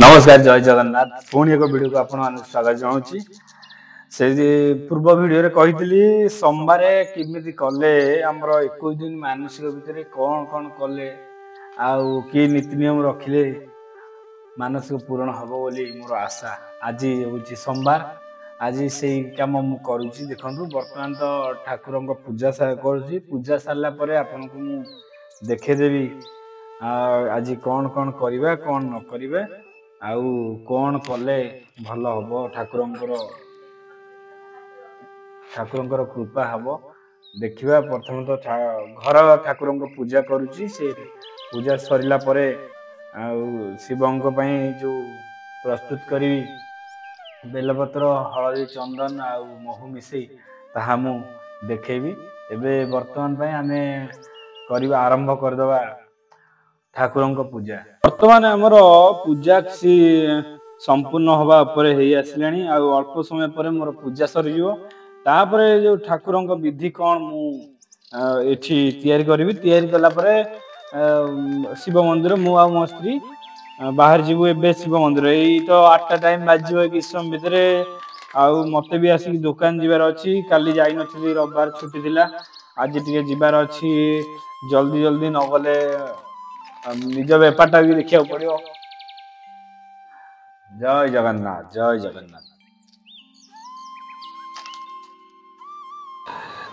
नमस्कार जय जगन्नाथ पुणी एक वीडियो को आपण स्वागत जनाऊँ से पूर्व वीडियो कही सोमवार किमिति कले आमर 21 दिन मानसिक भितर कौन कौन कले आउ कि नीति नियम रखिले मानसिक पूरण हम बोली मोर आशा। आज हूँ सोमवार आज से कम मु करुँची देखु बर्तमान तो ठाकुर पूजा करुँची पूजा सारा पर आपन को मु देखेदेवी आज कौन कौन करवा कौन न करिवे आउ कौन कले भल हम ठाकुर कृपा हम देखा। प्रथम तो घर ठाकुर पूजा करुँची से पूजा सरला परे शिवंक जो प्रस्तुत करी बेलपत्र हलदी चंदन आउ महू मिसई ताहा मु देखेबी। एबे वर्तमान पई आमे करबा आरंभ करदबा ठाकुर पूजा। वर्तमान आमर पूजा संपूर्ण हवा उपरे हेई आसलानी आ अल्प समय पर मोर पूजा सरी जिवो। तापरे जो ठाकुर विधि कौन मु एठी तैयारी करबी तैयारी कला परे शिव मंदिर मु आ मो स्त्री बाहर जीवु। एबे शिव मंदिर एई तो 8टा टाइम बाजियो कि समय भितर आउ मते भी आसी दुकान जीवार अछि। काली जाई नथली रविवार छुट्टी थिला आज टिके जीवार अछि जल्दी जल्दी न गले निज बेपारटा भी देखिया पड़ियो। जय जगन्नाथ जय जगन्नाथ।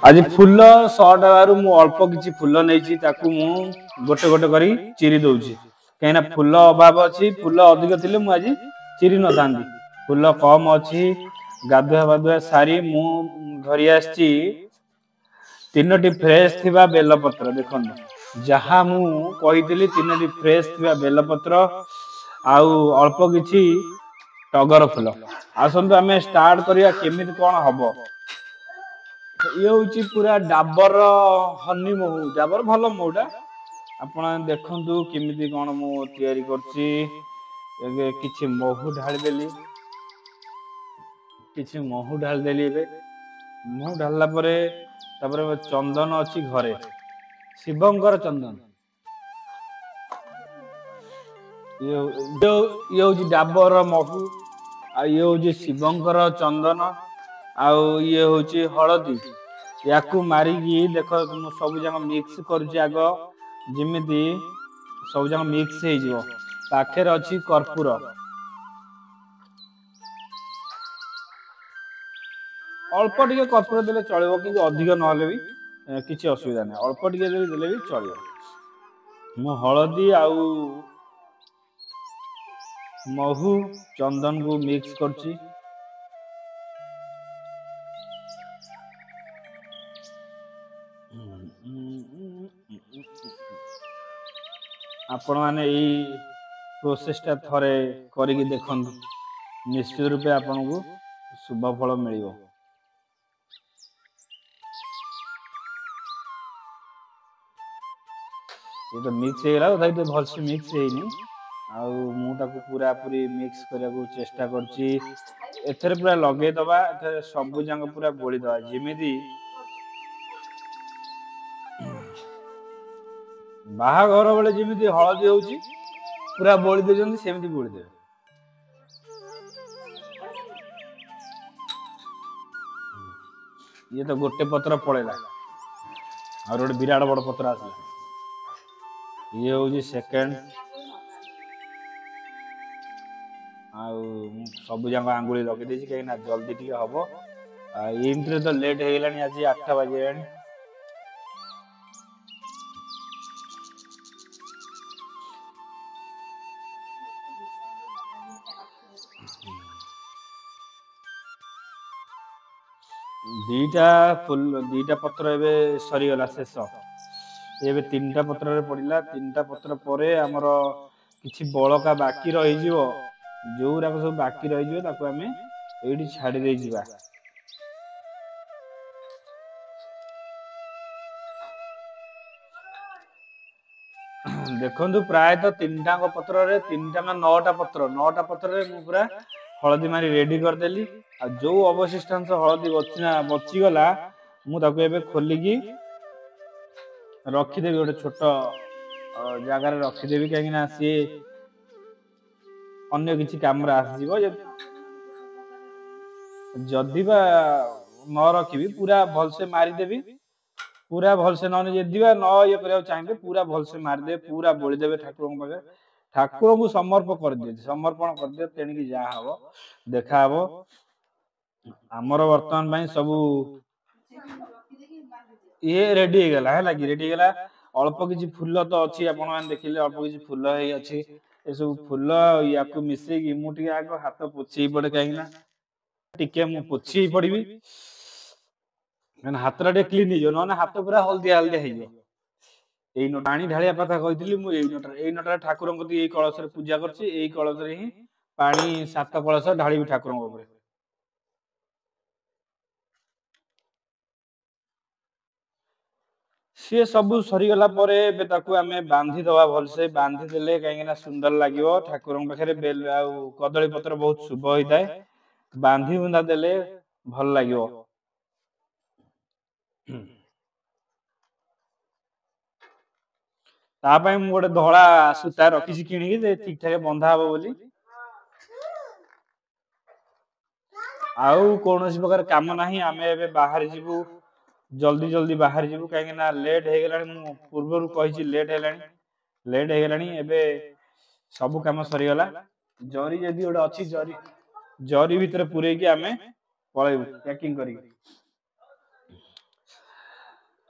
आज फूल शर्ट आरु मु अल्प किछि फूल नैछि ताकू मु गोटे गोटे करी चिरी दउछि कहिना फूल अभाव अछि। फूल अधिक थिले मु आज चिरी न थांदी फूल कम अछि। गाधुआ बाधुआ सारी मु धरि आछि 3टी फ्रेश थिबा बेलपत्र देखन जहा मु कहितली 3टी फ्रेश थिबा बेलपत्र आउ अल्प किछि टगर फूल। आसंतु आमे स्टार्ट करिया केमिति कोन हबो। ये होची पूरा डाबर हनी महू डाबर भल महुटा आपण देखंतु केमिति कोन मु तयारी करछि। एबे किछि महू ढाल देली एबे महू ढालला परे तापरे चंदन अछि घरे शिवंकर चंदन ये होची डाबर महू आ ये होची शिवंकर चंदन आउ ये होची हळदी याकू मारिकी देख मु सब जंग मिक्स करछि। आग जिमिति सब जंग मिक्स हे जिवो पाखेर अछि कर्पूर अल्प टिके कर्पूर देले चलिबो किंतु अधिक नहले भी किछि असुविधा नै अल्प टिके देले भी चलिबो। मु हळदी आउ महू चंदन को मिक्स करछि। आपण माने ई प्रोसेसटा थरे करिकि देखंतु निश्चित रूपे आपण को शुभ फल मिलिबो। ये तो मिक्स हे गेला तथापि भल से मिक्स हेनी आउ मु ताकू पूरा पूरी मिक्स करिया को चेष्टा करछि। एथरे पूरा लगे दबा एथरे सब जंग पूरा बोली दबा जिमिति बाहाघर बेले जिमिति हळदी होउची पूरा बोली देजंती सेमिति बोली देबे। ये तो गोटे पत्र पळेला और गोटे विराट बड़ पत्र आसला। ये होउची सेकंड आउ सब जंग आंगुली लगे देछि कहीं ना जल्दी टिके हबो। इंट्रे तो लेट हे गेलानी आज 8टा बाजियानी। दीटा पत्र एबे सरी गला शेष एबे 3टा पत्र रे पडिला 3टा पत्र परे हमर किछि बळका बाकी रहि जिवो जोरा सब बाकी रहि जिवो ताको हमें एठी छाडी दे जिबा। देखंतु प्राय तो 3टा पत्र रे 3टा ना 9टा पत्र रे मु पूरा हळदी मारी रेडी कर देली आ जो अवशिष्टांश हळदी बची गला मु ताको एबे खोलिकी रखी देबी गोटे छोट जगार रखी देबी कहीं ना सी अन्य किसी काम आसीजिव जदि बा न रखी पूरा भलसे मारिदेवी पूरा भलसे नदी न ये करा चाहिए पूरा भलसे मारिदे पूरा बोलीदेवे ठाकुर पाखे ठाकुर को समर्पण करदे तेणिक जहाँ हम देखा आमर बर्तमान सब ये रेडी गला है लगी रेडी गला अल्प किसी फूल तो अच्छी आपण देखिले अल्प किसी फूल है अच्छी ये सब फूल या मिसेकी मुझे आग हाथ पोछे पड़े कहीं टिके मु पोछी पड़ी हाथ टे क्लीन हो ना हाथ पूरा हल्दिया हल्दिया हो पानी ढालिया कथा कही नोटा ठाकुर कलश पूजा कर कलश ही पानी 7 कलश ढाली ठाकुर सी सब सरीगला आमे बांधी दवा भलसे बांधी देले कहीं सुंदर लगे ठाकुर पाखे बेल कदली पत्र बहुत शुभ होता है बांधी बुंदा देले भल लगे गोटे धड़ा सूता रखी कि ठीक ठाक बंधा हम बोली आउ कौन प्रकार काम ना आम ए बाहर जीवु जल्दी जल्दी बाहर जीवु कहीं लेट हो गला पूर्व कही लेट है सब कम सरीगला जरी जदि गोटे अच्छी जरी जरी भितर पूरे आम पलैबू पैकिंग कर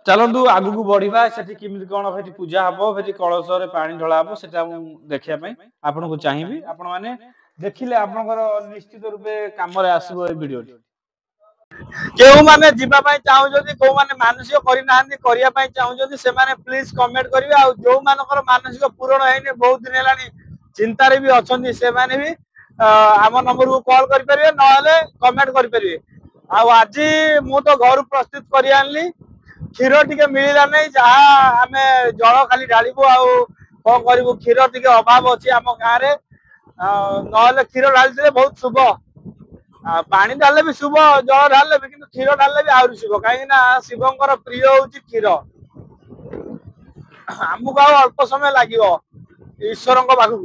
चलतु आगु को बढ़िया से कौन पूजा हम फिर कलश पानी ढला हम से देखा आपन को चाहिए आपण मैंने देखिले आपनकर निश्चित रूपे काम आसबो ए वीडियो केउ माने जीवा पई चाहू जदी को माने मानसिक करि नाहंती करिया पई चाहू जदी से माने प्लीज कमेंट करिवे आ जो मानकर मानसिक पूर्ण हैने बहुत दिन हेलानी चिंता रे भी अछंती से माने भी आम नंबर को कॉल करि परिवे नहले कमेंट करि परिवे आ आज मु तो घर प्रस्तुत करि आनली क्षीर टिके मिलिला नै जहा हमें जल खाली ढालिबो आ कोन करिवो क्षीर टिके अभाव अछि आम गां रे नहले क्षीर ढाली बहुत शुभ पानी ढाले भी शुभ जल ढाले भी कि क्षीर ढाले भी आहरी शुभ कहीं शिवंकर प्रिय हूँ क्षीर आमको अल्प समय लगे ईश्वर पाखक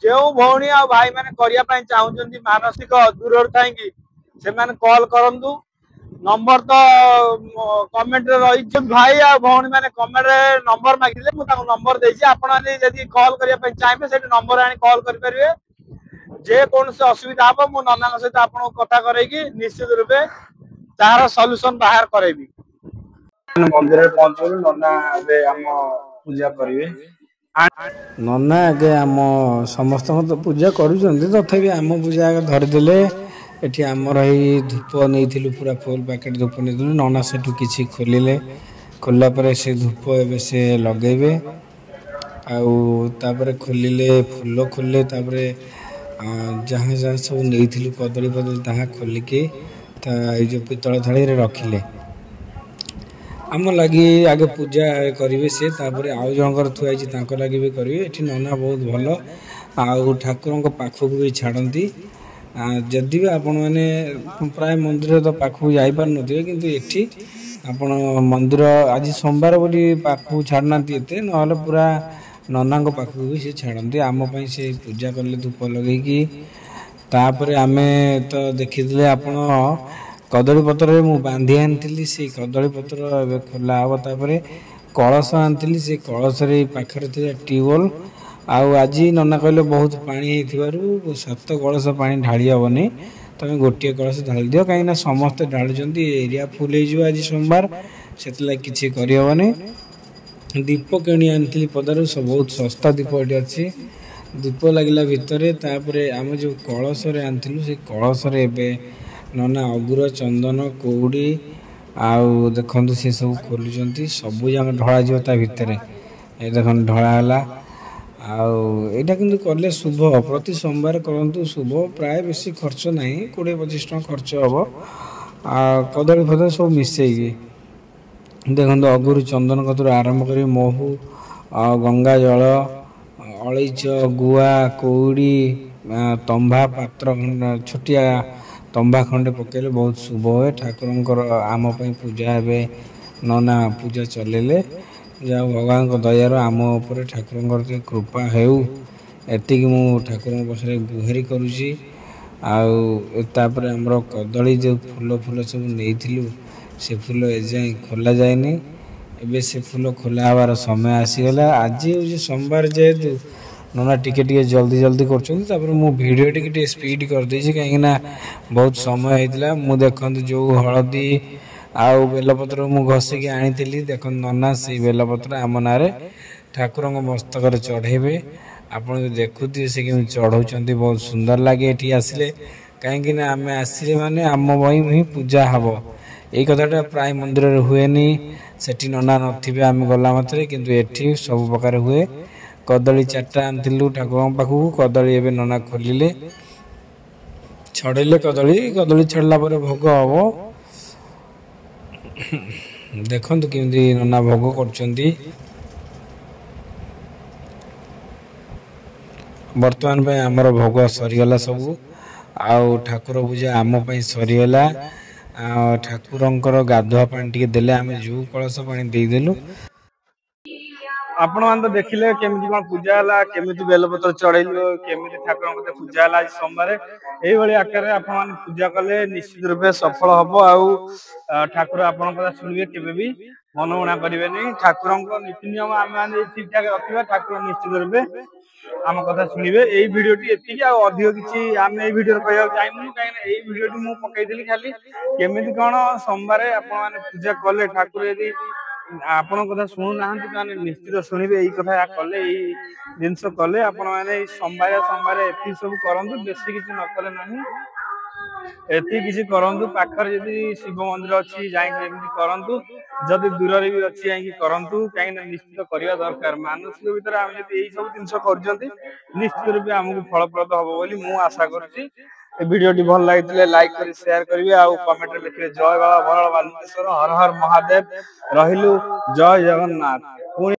जो भौणी आ भाई मैंने करने चाहते मानसिक दूर थी से कॉल करूँ नंबर तो कमेंट रही भाई आ भौणी मैंने कमेंट नंबर मागिले मुझे नंबर देती आपड़ी कॉल करने चाहिए से नंबर आनी कॉल करेंगे जे कौन से असुविधा हम मो नना सहित आपको कथा करैकी निश्चित रूपे तार सॉल्यूशन बाहर करेबी मंदिर रे पहुंचल नना बे हम पूजा करिवे नना आगे आम समस्त तो पूजा करूछंती तथापि आम पूजा आगे धरि देले एठी हमर ही धूप नैथिलु पूरा फुल पैकेट धूप नैथिलु नना सेठु किछि खोलिले खोलला परे से धूप एबे से लगेबे आउ तापरे खोलिले फूल खोलले तापरे जहाँ जहाँ सब नहीं कदली कदली ता खोलिकी जो पितल थाली रखिले आम लगी आगे पूजा करेंगे से आउ जनकर थुआई लगी भी करेंगे ये नना बहुत भल आउ ठाकुर पाखक भी छाड़ती जदि भी आपण मैंने प्राय मंदिर तो पाखक जापार थे कि ये आपण मंदिर आज सोमवार बोली पाखक छाड़ना ना पूरा नना पाखक भी सी छाड़ती आम से पूजा कले धूप लगे तापर आम तो देखी आपण कदली पत्र मु बांधी आनी से कदली पत्र खोला हम तापर कलश आनी से कलश पाखे थे ट्यूबवेल आज नना कहले बहुत पानी हो 7 कलश पानी ढाली हेनी तुम गोटे कलश ढाली दियो कहीं समस्ते ढालुंट एरिया फुल हो आज सोमवार से किसी करहबनी दीप किणी आनी पदार सब बहुत सस्ता दीप ये अच्छी दीप लगला भितर आम जो कलश आनी से कलश नना अगुर चंदन कौड़ी आउ देखु सी सब खोलुंट सब जगह ढला भितर ये देख ढलाला आईटा कि कले शुभ प्रति सोमवार करूँ शुभ प्राय बेसी खर्च ना 20-25 टका खर्च हम कदली फदली सब मिसेगी देखो अगुरी चंदन कतर आरंभ कर महू गंगा जल अलैच गुआ कौड़ी तंबा पात्र छोटिया तंबा खंडे पकेले बहुत शुभ हुए ठाकुर आम पूजा हे नना पूजा चलेले जा भगवान दयार आम उपर ठाकुर कृपा हो ଏତିକି ମୁଁ ଠାକୁରଙ୍କ ପାଖରେ ଗୁହାରି କରୁଛି। ଆଉ ତାପରେ ଆମର କଦଳୀ ଯେଉଁ ଫୁଲ ସବୁ ନେଇଥିଲୁ ସେ ଫୁଲ ଏଯାଏଁ ଖୋଲା ଯାଇନି। ଏବେ ସେ ଫୁଲ ଖୋଲା ହେବାର ସମୟ ଆସିଗଲା। ଆଜି ହେଉଛି ସୋମବାର ଯେହେତୁ ନନା ଟିକେ ଜଲ୍ଦି କରୁଛନ୍ତି। ତାପରେ ମୁଁ ଭିଡ଼ିଓ ଟିକେ ସ୍ପିଡ଼ କରିଦେଇଛି କାହିଁକିନା ବହୁତ ସମୟ ହେଇଥିଲା। ମୁଁ ଦେଖନ୍ତୁ ଯେଉଁ ହଳଦୀ ଆଉ ବେଲପତ୍ର ମୁଁ ଘଷିକି ଆଣିଥିଲି, ଦେଖନ୍ତୁ ନନା ସେଇ ବେଲପତ୍ର ଆମ ନାଁରେ ଠାକୁରଙ୍କ ମସ୍ତକରେ ଚଢ଼େଇବେ। ଆପଣ ଦେଖୁଥିବେ ସେ କେମିତି ଚଢ଼ଉଛନ୍ତି, ବହୁତ ସୁନ୍ଦର ଲାଗେ ଏଠି ଆସିଲେ। କାହିଁକିନା ଆମେ ଆସିଲେ ମାନେ ଆମ ପାଇଁ ହିଁ ପୂଜା ହେବ। ଏଇ କଥାଟା ପ୍ରାୟ ମନ୍ଦିରରେ ହୁଏନି, ସେଠି ନନା ନଥିବେ ଆମେ ଗଲା ମାତ୍ରେ, କିନ୍ତୁ ଏଠି ସବୁ ପ୍ରକାର ହୁଏ। କଦଳୀ 4ଟା ଆଣିଥିଲୁ ଠାକୁରଙ୍କ ପାଖକୁ। କଦଳୀ ଏବେ ନନା ଖୋଲିଲେ, ଛଡ଼େଇଲେ କଦଳୀ ଛଡ଼ିଲା ପରେ ଭୋଗ ହେବ। ଦେଖନ୍ତୁ କେମିତି ନନା ଭୋଗ କରୁଛନ୍ତି। ବର୍ତ୍ତମାନ ପାଇଁ ଆମର ଭୋଗ ସରିଗଲା ସବୁ, ଆଉ ଠାକୁର ପୂଜା ଆମ ପାଇଁ ସରିଗଲା। ଠାକୁରଙ୍କର ଗାଧୁଆ ପାଣି ଟିକେ ଦେଲେ, ଆମେ ଯେଉଁ କଳସ ପାଣି ଦେଇଦେଲୁ। ଆପଣ ମାନେ ତ ଦେଖିଲେ କେମିତି କଣ ପୂଜା ହେଲା, କେମିତି ବେଲପତ୍ର ଚଢେଇଲୁ, କେମିତି ଠାକୁରଙ୍କ କତିରେ ପୂଜା ହେଲା ଆଜି ସୋମବାର। ଏଇଭଳି ଆକାରରେ ଆପଣ ମାନେ ପୂଜା କଲେ ନିଶ୍ଚିତ ରୂପେ ସଫଳ ହବ। ଆଉ ଠାକୁର ଆପଣଙ୍କ କଥା ଶୁଣିବେ, କେବେ ବି ମନ ଉଣା କରିବେନି। ଠାକୁରଙ୍କ ନୀତି ନିୟମ ଆମେ ମାନେ ଯଦି ଠିକ ଠାକ ରଖିବା, ଠାକୁର ନିଶ୍ଚିତ ରୂପେ ଆମ କଥା ଶୁଣିବେ। ଏଇ ଭିଡିଓଟି ଏତିକି, ଆଉ ଅଧିକ କିଛି ଆମେ ଏଇ ଭିଡିଓରେ କହିବାକୁ ଚାହିଁବୁନି, କାହିଁକିନା ଏଇ ଭିଡିଓଟି ମୁଁ ପକେଇଥିଲି ଖାଲି କେମିତି କଣ ସୋମବାରେ ଆପଣ ମାନେ ପୂଜା କଲେ। ଠାକୁର ଯଦି ଆପଣଙ୍କ କଥା ଶୁଣୁନାହାନ୍ତି ତାହେଲେ ନିଶ୍ଚିତ ଶୁଣିବେ। ଏଇ କଥା କଲେ, ଏଇ ଜିନିଷ କଲେ ଆପଣ ମାନେ ଏଇ ସୋମବାର ଏତିକି ସବୁ କରନ୍ତୁ, ବେଶୀ କିଛି ନ କଲେ ନାହିଁ। ଏତିକି କିଛି କରନ୍ତୁ। ପାଖରେ ଯଦି ଶିବ ମନ୍ଦିର ଅଛି ଯାଇକି ଏମିତି କରନ୍ତୁ, ଯଦି ଦୂରରେ ବି ଅଛି ଯାଇକି କରନ୍ତୁ, କାହିଁକିନା ନିଶ୍ଚିତ କରିବା ଦରକାର। ମାନସିକ ଭିତରେ ଆମେ ଯଦି ଏଇ ସବୁ ଜିନିଷ କରୁଛନ୍ତି, ନିଶ୍ଚିତ ରୂପେ ଆମକୁ ଫଳପ୍ରଦ ହବ ବୋଲି ମୁଁ ଆଶା କରୁଛି। ଏ ଭିଡିଓଟି ଭଲ ଲାଗିଥିଲେ ଲାଇକ୍ କରି ସେୟାର କରିବେ, ଆଉ କମେଣ୍ଟରେ ଲେଖିବେ ଜୟ ବାବା ଭୋଳାବାବା ବାଲୁକେଶ୍ୱର, ହର ହର ମହାଦେବ। ରହିଲୁ, ଜୟ ଜଗନ୍ନାଥ।